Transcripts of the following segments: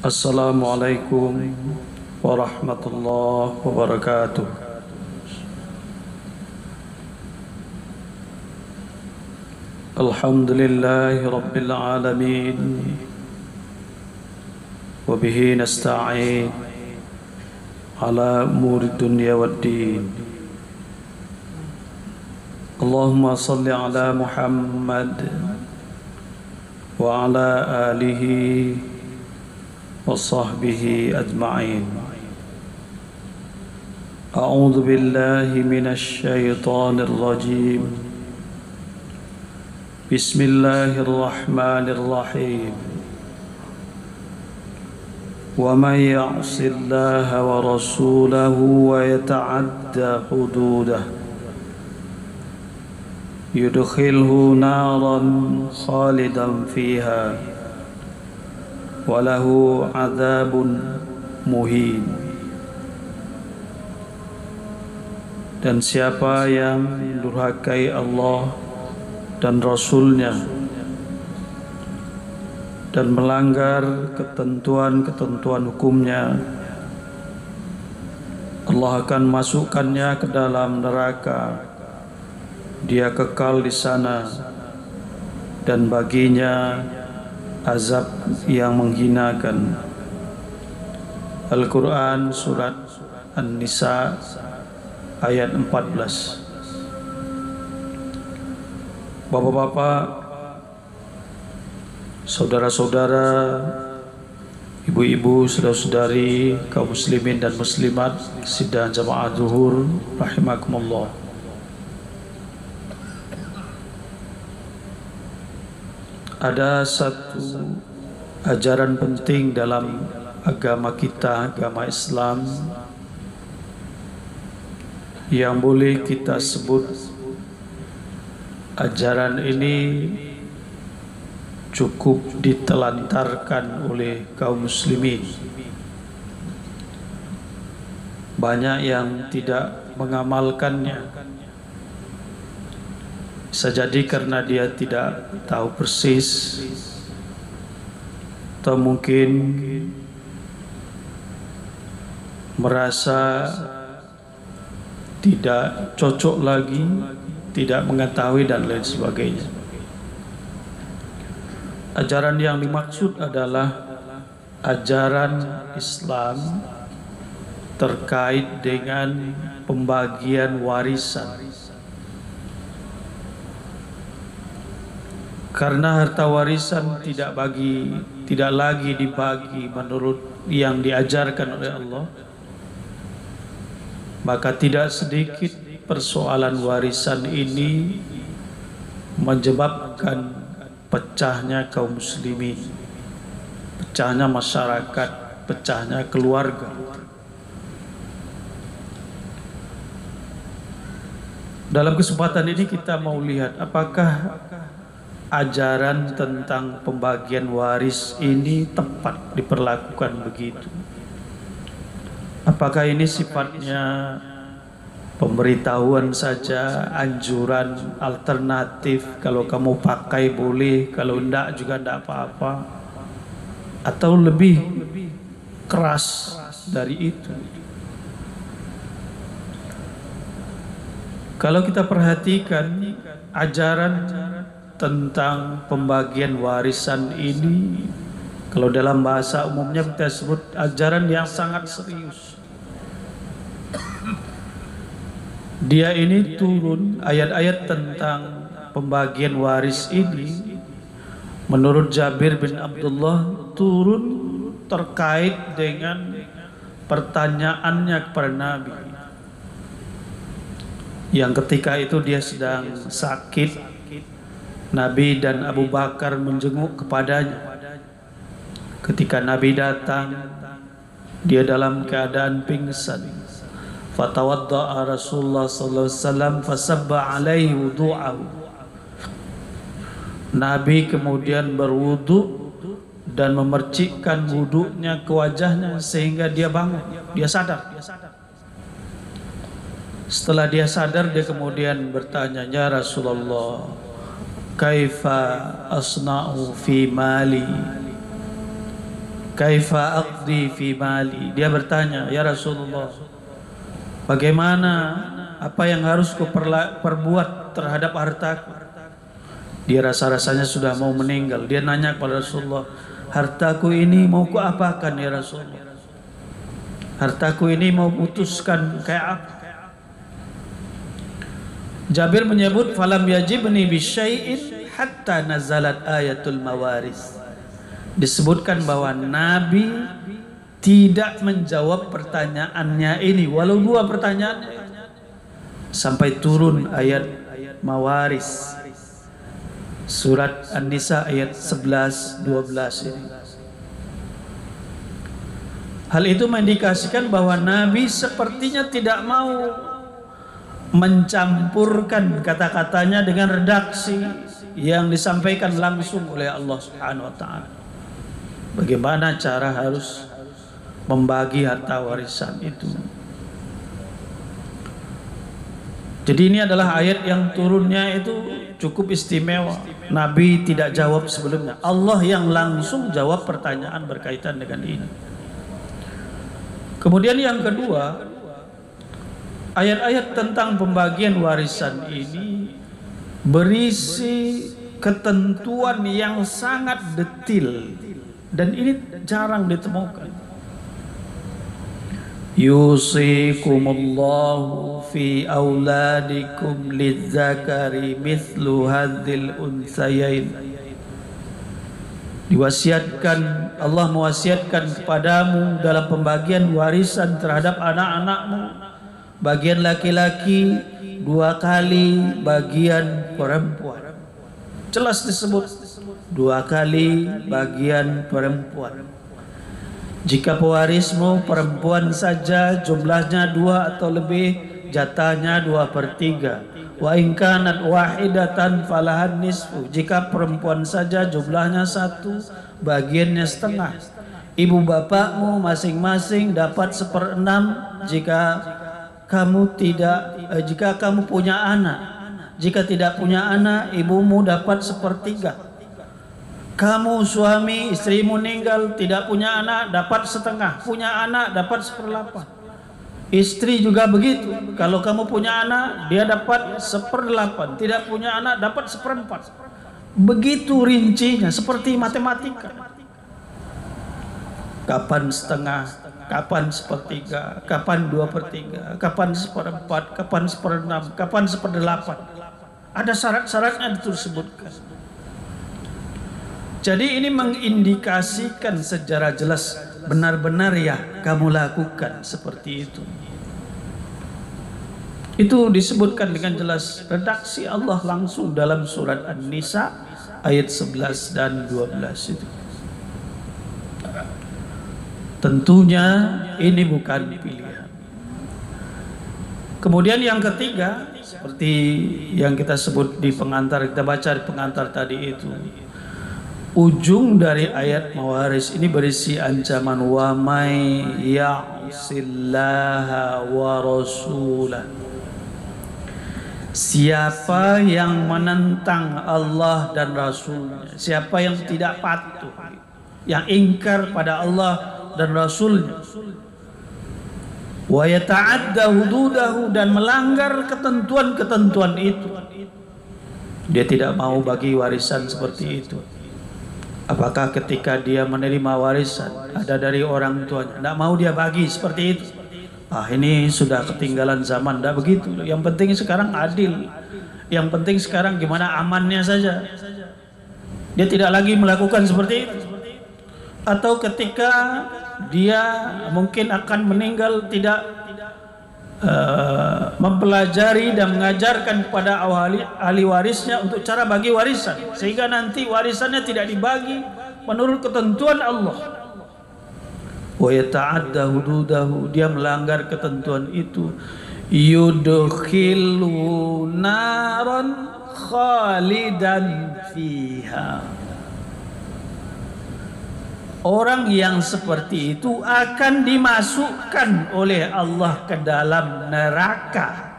Assalamualaikum warahmatullahi wabarakatuh. Alhamdulillahi rabbil alamin, wa bihi nasta'in ala umuri dunya waddin. Allahumma salli ala Muhammad wa ala alihi wa sahbihi ajma'in. A'udzu billahi minasy syaithanir rajim. Bismillahirrahmanirrahim. Wa may ya'sillaha wa rasulahu wa yata'adda hududah yudkhilhu naran khalidan fiha walahu adzabun muhin. Dan siapa yang mendurhakai Allah dan Rasulnya dan melanggar ketentuan-ketentuan hukumnya, Allah akan masukkannya ke dalam neraka. Dia kekal di sana dan baginya azab yang menghinakan. Al-Quran Surat An-Nisa ayat 14. Bapak-bapak, saudara-saudara, ibu-ibu, saudara-saudari, kaum muslimin dan muslimat sidang jamaah zuhur rahimakumullah. Ada satu ajaran penting dalam agama kita, agama Islam, yang boleh kita sebut ajaran ini cukup ditelantarkan oleh kaum muslimin. Banyak yang tidak mengamalkannya. Bisa jadi karena dia tidak tahu persis, atau mungkin merasa tidak cocok lagi, tidak mengetahui dan lain sebagainya. Ajaran yang dimaksud adalah ajaran Islam terkait dengan pembagian warisan. Karena harta warisan tidak lagi dibagi menurut yang diajarkan oleh Allah, maka tidak sedikit persoalan warisan ini menyebabkan pecahnya kaum muslimin, pecahnya masyarakat, pecahnya keluarga. Dalam kesempatan ini kita mau lihat apakah ajaran tentang pembagian waris ini tepat diperlakukan begitu. Apakah ini sifatnya pemberitahuan saja, anjuran alternatif, kalau kamu pakai boleh, kalau enggak juga enggak apa-apa, atau lebih keras dari itu? Kalau kita perhatikan ajaran tentang pembagian warisan ini, kalau dalam bahasa umumnya kita sebut ajaran yang sangat serius. Dia ini turun, ayat-ayat tentang pembagian waris ini menurut Jabir bin Abdullah turun terkait dengan pertanyaannya kepada Nabi, yang ketika itu dia sedang sakit. Nabi dan Abu Bakar menjenguk kepadanya. Ketika Nabi datang, dia dalam keadaan pingsan. Fatawadda'a Rasulullah sallallahu alaihi wasallam fasabba alaihi wudu'ahu. Nabi kemudian berwudu dan memercikkan wudunya ke wajahnya sehingga dia bangun, dia sadar. Setelah dia sadar, dia kemudian bertanya, "Ya Rasulullah, kaifa asna'u fi mali?" kaifa aqdi fi mali. Dia bertanya, ya Rasulullah, bagaimana, apa yang harus perbuat terhadap hartaku? Dia rasa-rasanya sudah mau meninggal. Dia nanya kepada Rasulullah, hartaku ini mau kuapakan ya Rasulullah? Hartaku ini mau putuskan kayak apa? Jabir menyebut, falam yajibni bisyai'in hatta nazalat ayatul mawaris. Disebutkan bahwa Nabi tidak menjawab pertanyaannya ini, walau dua pertanyaan, sampai turun ayat mawaris, surat An-Nisa ayat 11-12 ini. Hal itu mengindikasikan bahwa Nabi sepertinya tidak mau mencampurkan kata-katanya dengan redaksi yang disampaikan langsung oleh Allah Subhanahu wa taala. Bagaimana cara harus membagi harta warisan itu. Jadi ini adalah ayat yang turunnya itu cukup istimewa. Nabi tidak jawab sebelumnya. Allah yang langsung jawab pertanyaan berkaitan dengan ini. Kemudian yang kedua, ayat-ayat tentang pembagian warisan ini berisi ketentuan yang sangat detail, dan ini jarang ditemukan. Yusikumullahu fi auladikum lidzakari mithlu hadzal unsayain. Diwasiatkan, Allah mewasiatkan kepadamu dalam pembagian warisan terhadap anak-anakmu, bagian laki-laki 2 kali bagian perempuan. Jelas disebut 2 kali bagian perempuan. Jika pewarismu perempuan saja, jumlahnya 2 atau lebih, jatahnya 2/3. Wa in kanat wahidatan falahan nisfu. Jika perempuan saja, jumlahnya 1, bagiannya setengah. Ibu bapakmu masing-masing dapat 1/6 jika kamu punya anak. Jika tidak punya anak, ibumu dapat 1/3. Kamu suami, istrimu meninggal, tidak punya anak, dapat 1/2. Punya anak, dapat 1/8. Istri juga begitu. Kalau kamu punya anak, dia dapat 1/8. Tidak punya anak, dapat 1/4. Begitu rincinya, seperti matematika. Kapan setengah, kapan 1/3, kapan 2/3, kapan 1/4, kapan 1/6, kapan 1/8. Ada syarat-syaratnya disebutkan. Jadi ini mengindikasikan secara jelas, benar-benar ya kamu lakukan seperti itu. Itu disebutkan dengan jelas, redaksi Allah langsung dalam surat An-Nisa ayat 11 dan 12 itu. Tentunya ini bukan pilihan. Kemudian yang ketiga, seperti yang kita sebut di pengantar, kita baca di pengantar tadi itu, ujung dari ayat mawaris ini berisi ancaman, wa may ya'sillaha wa rasulah. Siapa yang menentang Allah dan Rasulnya, siapa yang tidak patuh, yang ingkar pada Allah dan Rasulnya, wa yata'adda hududahu, dan melanggar ketentuan-ketentuan itu, dia tidak mau bagi warisan seperti itu. Apakah ketika dia menerima warisan ada dari orang tuanya, tidak mau dia bagi seperti itu? Ini sudah ketinggalan zaman. Tidak begitu. Yang penting sekarang adil. Yang penting sekarang gimana amannya saja. Dia tidak lagi melakukan seperti itu. Atau ketika dia mungkin akan meninggal, tidak mempelajari dan mengajarkan kepada ahli warisnya untuk cara bagi warisan, sehingga nanti warisannya tidak dibagi menurut ketentuan Allah. Wa yata'adda hududahu, dia melanggar ketentuan itu, yudkhilu naran khalidan fiha. Orang yang seperti itu akan dimasukkan oleh Allah ke dalam neraka,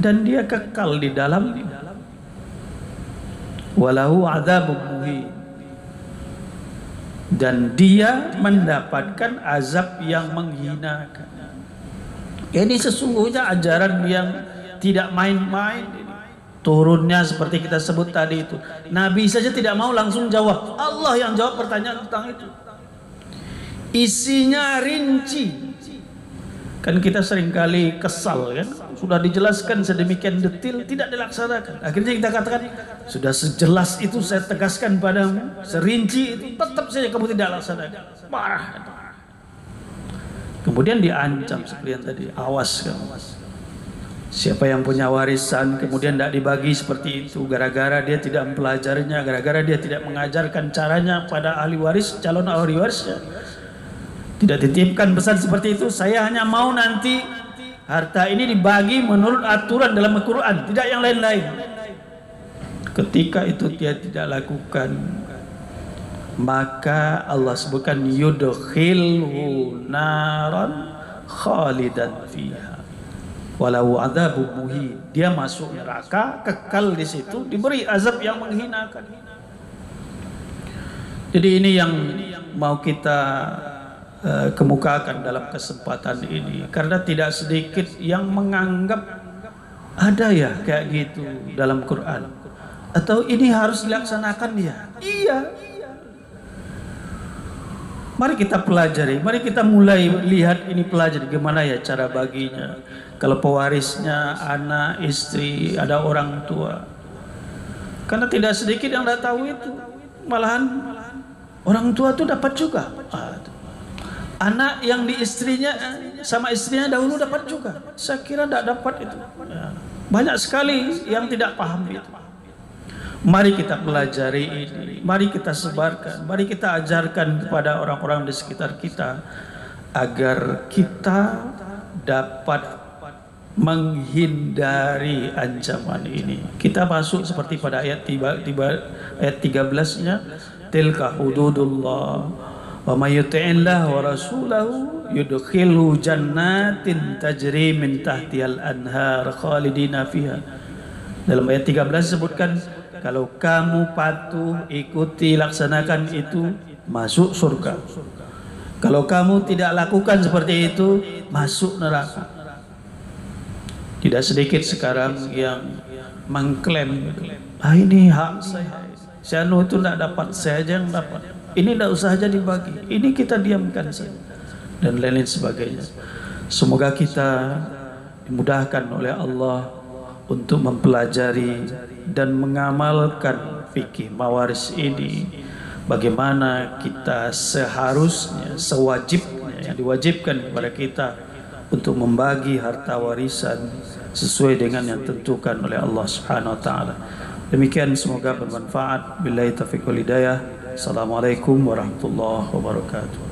dan dia kekal di dalamnya. Walahu adzabun muhin. dan dia mendapatkan azab yang menghinakan. Ini sesungguhnya ajaran yang tidak main-main. Turunnya seperti kita sebut tadi itu, Nabi saja tidak mau langsung jawab, Allah yang jawab pertanyaan tentang itu. Isinya rinci. Kan kita seringkali kesal kan, sudah dijelaskan sedemikian detail tidak dilaksanakan. Akhirnya kita katakan, sudah sejelas itu saya tegaskan padamu, serinci itu tetap saja kamu tidak laksanakan. Marah. Kemudian diancam seperti yang tadi, awas kamu. Siapa yang punya warisan kemudian tidak dibagi seperti itu, gara-gara dia tidak mempelajarinya, gara-gara dia tidak mengajarkan caranya pada ahli waris, calon ahli warisnya, tidak dititipkan pesan seperti itu, saya hanya mau nanti harta ini dibagi menurut aturan dalam Al-Quran, tidak yang lain-lain. Ketika itu dia tidak lakukan, maka Allah sebutkan yudkhilhu naran khalidan fiha walau adzabun muhin. Dia masuk neraka, kekal di situ, diberi azab yang menghinakan. Jadi ini yang mau kita kemukakan dalam kesempatan ini, karena tidak sedikit yang menganggap ada ya kayak gitu dalam Quran, atau ini harus dilaksanakan ya. Iya. Mari kita pelajari, mari kita mulai lihat ini, pelajari gimana ya cara baginya. Kalau pewarisnya anak, istri, ada orang tua. Karena tidak sedikit yang tidak tahu itu. Malahan orang tua itu dapat juga. Anak yang di istrinya sama istrinya dahulu dapat juga. Saya kira tidak dapat itu. Banyak sekali yang tidak paham itu. Mari kita pelajari ini, mari kita sebarkan, mari kita ajarkan kepada orang-orang di sekitar kita agar kita dapat menghindari ancaman ini. Kita masuk seperti pada ayat 13-nya, tilka hududullah wa may yuti'illah wa rasulahu yudkhilhu jannatin tajri min tahtihal anhar khalidina fiha. Dalam ayat 13 disebutkan, kalau kamu patuh, ikuti, laksanakan itu, masuk surga. Kalau kamu tidak lakukan seperti itu, masuk neraka. Tidak sedikit sekarang yang mengklaim, ini hak saya, saya itu tidak dapat, saya aja yang dapat. Ini tidak usah aja dibagi, ini kita diamkan saja, dan lain-lain sebagainya. Semoga kita dimudahkan oleh Allah untuk mempelajari dan mengamalkan fikih mawaris ini, bagaimana kita seharusnya, sewajibnya yang diwajibkan kepada kita untuk membagi harta warisan sesuai dengan yang tentukan oleh Allah Subhanahu wa taala. Demikian, semoga bermanfaat. Billahi taufiq wal hidayah. Assalamualaikum warahmatullahi wabarakatuh.